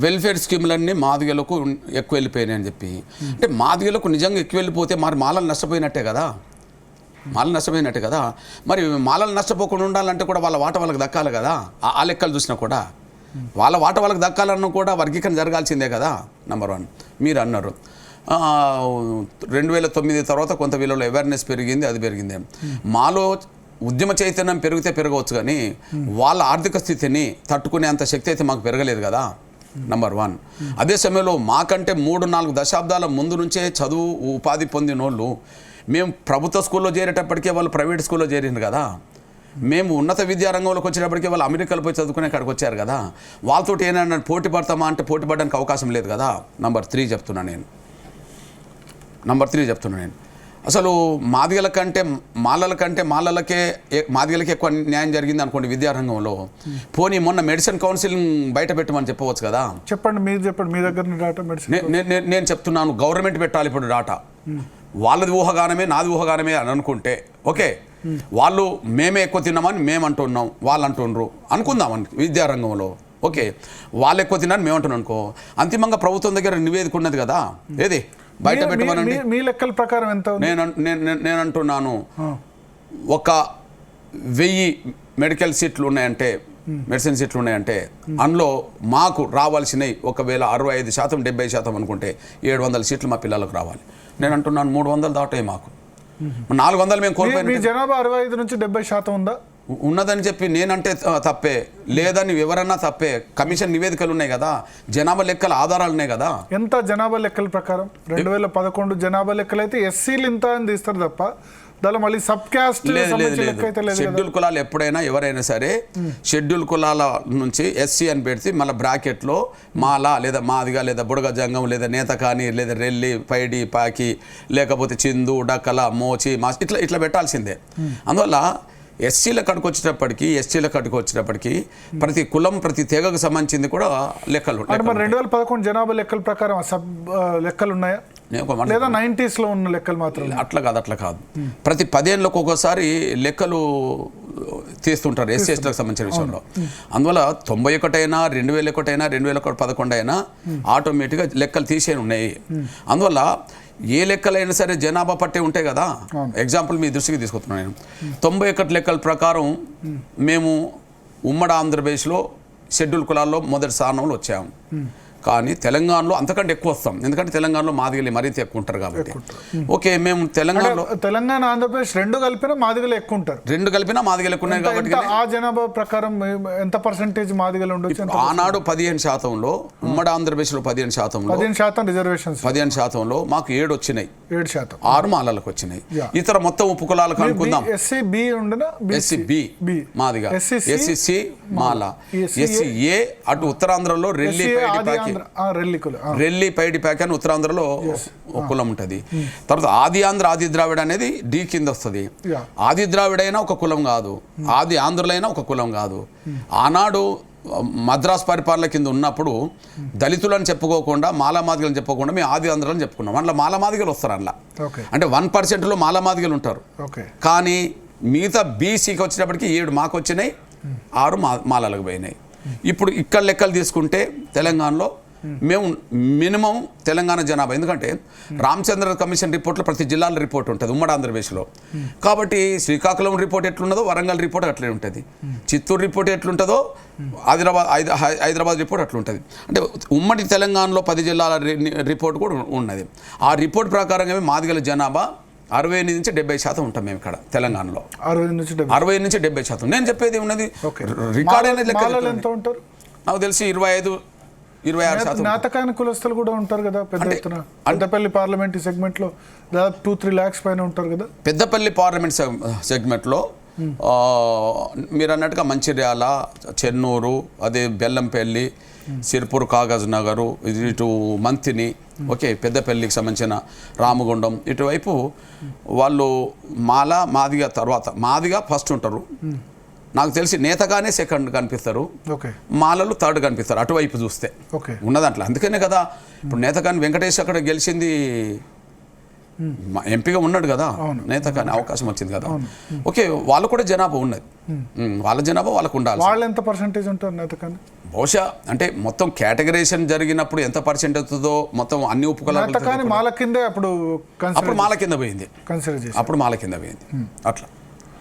Welfare స్కీములన్నీ మాదిగలకు ఎక్కువ వెళ్ళిపోయినాయి అని చెప్పి అంటే మాదిగలకు నిజంగా ఎక్కువ వెళ్ళిపోతే మరి మాలలు నష్టపోయినట్టే కదా, మాలలు నష్టపోయినట్టే కదా. మరి మాలలు నష్టపోకుండా ఉండాలంటే కూడా వాళ్ళ వాట వాళ్ళకి దక్కాలి కదా. ఆ లెక్కలు చూసినా కూడా వాళ్ళ వాట వాళ్ళకి దక్కాలన్నా కూడా వర్గీకరణ జరగాల్సిందే కదా. నెంబర్ 1 మీరు అన్నారు 2009 తర్వాత కొంత వీళ్ళలో అవేర్నెస్ పెరిగింది, అది పెరిగింది. మాలో ఉద్యమ చైతన్యం పెరిగితే పెరగవచ్చు కానీ వాళ్ళ ఆర్థిక స్థితిని తట్టుకునే అంత శక్తి అయితే మాకు పెరగలేదు కదా. నెంబర్ 1. అదే సమయంలో మాకంటే 3-4 దశాబ్దాల ముందు నుంచే చదువు ఉపాధి పొందిన వాళ్ళు మేము ప్రభుత్వ స్కూల్లో చేరేటప్పటికే వాళ్ళు ప్రైవేట్ స్కూల్లో చేరింది కదా. మేము ఉన్నత విద్యారంగంలోకి వచ్చేటప్పటికే వాళ్ళు అమెరికాలో పోయి చదువుకునే అక్కడికి వచ్చారు కదా. వాళ్ళతో ఏమైనా పోటీ పడతామా అంటే పోటీ పడడానికి అవకాశం లేదు కదా. నెంబర్ 3 చెప్తున్నాను నేను. అసలు మాదిగల కంటే మాలలకే మాదిగలకే ఎక్కువ న్యాయం జరిగింది అనుకోండి విద్యారంగంలో. పోనీ మొన్న మెడిసిన్ కౌన్సిలింగ్ బయట పెట్టమని చెప్పవచ్చు కదా. చెప్పండి, మీరు చెప్పండి, మీ దగ్గర డాటా. మెడిసిన్ నేను చెప్తున్నాను, గవర్నమెంట్ పెట్టాలి ఇప్పుడు డాటా. వాళ్ళది ఊహగానమే నాది ఊహగానమే అని అనుకుంటే ఓకే, వాళ్ళు మేమే ఎక్కువ తిన్నామని మేము అంటున్నాం, వాళ్ళు అంటుండ్రు అనుకుందాం విద్యారంగంలో. ఓకే, వాళ్ళు ఎక్కువ తిన్నారని మేము అంటున్నాం అనుకో, అంతిమంగా ప్రభుత్వం దగ్గర నివేదిక ఉన్నది కదా, ఏది బయట పెట్టమనండి. మీ లెక్కల ప్రకారం ఎంత? నేను అంటున్నాను 1000 మెడికల్ సీట్లు ఉన్నాయంటే, మెడిసిన్ సీట్లు ఉన్నాయంటే అందులో మాకు రావాల్సినవి ఒకవేళ 65% 70% అనుకుంటే 700 సీట్లు మా పిల్లలకు రావాలి. నేను అంటున్నాను 300 దాటాయి మాకు, 400 మేము కోల్పోయిన. మీ జనాభా 65 నుంచి 70% ఉందా? ఉన్నదని చెప్పి నేనంటే తప్పే, లేదని ఎవరన్నా తప్పే. కమిషన్ నివేదికలు ఉన్నాయి కదా, జనాభా లెక్కల ఆధారాలు ఉన్నాయి కదా. ఎంత జనాభా లెక్కల ప్రకారం 2011 జనాభా లెక్కలు అయితే ఎస్సీలు ఇంత అని తీస్తారు తప్ప దానిలో మళ్ళీ సబ్ క్యాస్ట్ షెడ్యూల్ కులాలు ఎప్పుడైనా ఎవరైనా సరే షెడ్యూల్ కులాల నుంచి ఎస్సీ అని పెడితే మళ్ళీ బ్రాకెట్లో మాల లేదా మాదిగా లేదా బుడగ జంగం లేదా నేతకాని లేదా రెల్లి పైడి పాకి లేకపోతే చిందు డక్కల మోచి మాస్ ఇట్లా పెట్టాల్సిందే. అందువల్ల ఎస్సీల కడుకు వచ్చేటప్పటికి ప్రతి కులం ప్రతి తెగకు సంబంధించింది కూడా లెక్కలు. 2011 జనాభా లెక్కల ప్రకారం సబ్ లెక్కలు ఉన్నాయా లేదా 90s లో ఉన్న లెక్కలు మాత్రం? అట్లా కాదు. ప్రతి 10 ఏళ్ళకు ఒకసారి లెక్కలు తీస్తుంటారు ఎస్సీ ఎస్టీలకు సంబంధించిన విషయంలో. అందువల్ల 91 అయినా 2001 అయినా 2011 అయినా ఆటోమేటిక్గా లెక్కలు తీసే ఉన్నాయి. అందువల్ల ఏ లెక్కలైనా సరే జనాభా పట్టే ఉంటాయి కదా. ఎగ్జాంపుల్ మీ దృష్టికి తీసుకొస్తున్నాను నేను. 91 లెక్కల ప్రకారం మేము ఉమ్మడి ఆంధ్రప్రదేశ్లో షెడ్యూల్ కులాల్లో మొదటి స్థానంలో వచ్చాము. కానీ తెలంగాణలో అంతకంటే ఎక్కువ వస్తాం, ఎందుకంటే తెలంగాణలో మాదిగలు మరింత ఎక్కువ ఉంటారు కాబట్టి. ఓకే, మేము తెలంగాణ ఆంధ్రప్రదేశ్ రెండు కలిపినా మాదిగలు ఎక్కువ ఉంటారు, రెండు కలిపినా మాదిగలు ఎక్కువ ఉన్నాయి కాబట్టి ఆ జనాభా ప్రకారం ఎంత పర్సెంటేజ్ మాదిగలు ఉండొచ్చు? ఆనాడు 15%లో ఉమ్మడి ఆంధ్రప్రదేశ్లో 15% రిజర్వేషన్స్ 15%లో మాకు 7 వచ్చినాయి, 7%, 6 మాలలకు వచ్చినాయి. ఇతర మొత్తం ఉపకులాలకు అనుకుందాం. ఎస్సీ బి ఉండనా? ఎస్సీ బి మాదిగా, ఎస్సీ మాల, ఎస్సీ ఏ అటు ఉత్తరాంధ్రలో రెల్లి పైడి ప్యాక్ అని ఉత్తరాంధ్రలో ఒక కులం ఉంటుంది. తర్వాత ఆది ఆంధ్ర ఆది ద్రావిడ అనేది డి కింద వస్తుంది. ఆది ద్రావిడైనా ఒక కులం కాదు, ఆది ఆంధ్రులైనా ఒక కులం కాదు. ఆనాడు మద్రాస్ పరిపాలన కింద ఉన్నప్పుడు దళితులని చెప్పుకోకుండా మాలమాదిగలను చెప్పుకోకుండా మేము ఆది ఆంధ్రులని చెప్పుకున్నాం. అందులో మాలమాదిగలు వస్తారు, అందులో అంటే 1%లో మాలమాదిగలు ఉంటారు. కానీ మిగతా బీసీకి వచ్చేటప్పటికి 7 మాకు వచ్చినాయి, 6 మాలలకు పోయినాయి. ఇప్పుడు ఇక్కడ లెక్కలు తీసుకుంటే తెలంగాణలో మేము మినిమం తెలంగాణ జనాభా, ఎందుకంటే రామచంద్ర కమిషన్ రిపోర్ట్లో ప్రతి జిల్లాల రిపోర్ట్ ఉంటుంది ఉమ్మడి ఆంధ్రప్రదేశ్లో. కాబట్టి శ్రీకాకుళం రిపోర్ట్ ఎట్లున్నదో వరంగల్ రిపోర్ట్ అట్లే ఉంటుంది, చిత్తూరు రిపోర్ట్ ఎట్లుంటుందో హైదరాబాద్ రిపోర్ట్ అట్లుంటుంది. అంటే ఉమ్మడి తెలంగాణలో 10 జిల్లాల రిపోర్ట్ కూడా ఉన్నది. ఆ రిపోర్ట్ ప్రకారంగా మాదిగల జనాభా 60 నుంచి 70% ఉంటాం మేము ఇక్కడ తెలంగాణలో. 60 నుంచి 70%. నేను చెప్పేది ఉన్నది రికార్డ్ అనేది లెక్క. నాకు తెలిసి 25-26%. నాటకాని కులస్తులు కూడా ఉంటారు కదా పెద్ద ఎత్తున. పెద్దపల్లి పార్లమెంట్ సెగ్మెంట్ లో దాదాపు 2-3 lakhs పైన ఉంటారు కదా. పెద్దపల్లి పార్లమెంట్ సెగ్మెంట్లో మీరు అన్నట్టుగా మంచిర్యాల, చెన్నూరు, అదే బెల్లంపల్లి, సిర్పూర్, కాగజ్ నగరు, ఇటు మంతిని, ఓకే పెద్దపల్లికి సంబంధించిన రామగుండం ఇటువైపు వాళ్ళు మాదిగ తర్వాత మాదిగా ఫస్ట్ ఉంటారు. నాకు తెలిసి నేతగానే సెకండ్ కనిపిస్తారు, మాలలు థర్డ్ కనిపిస్తారు అటువైపు చూస్తే ఉన్నదాంట్లో. అందుకనే కదా ఇప్పుడు నేతగాని వెంకటేష్ అక్కడ గెలిచింది, ఎంపీగా ఉన్నాడు కదా, నేతగాని అవకాశం వచ్చింది కదా. ఓకే, వాళ్ళు కూడా జనాభా ఉన్నది, వాళ్ళ జనాభా వాళ్ళకు ఉండాలి. వాళ్ళు ఎంత పర్సెంటేజ్ ఉంటారు నేతగాని? బహుశా అంటే మొత్తం కేటగరైజేషన్ జరిగినప్పుడు ఎంత పర్సెంట్ అవుతుందో మొత్తం అన్ని కానీ ఉపకులాలు మాల కిందే అప్పుడు అప్పుడు మాల కింద పోయింది కన్సిడర్ చేసి అప్పుడు మాల కింద పోయింది అట్లా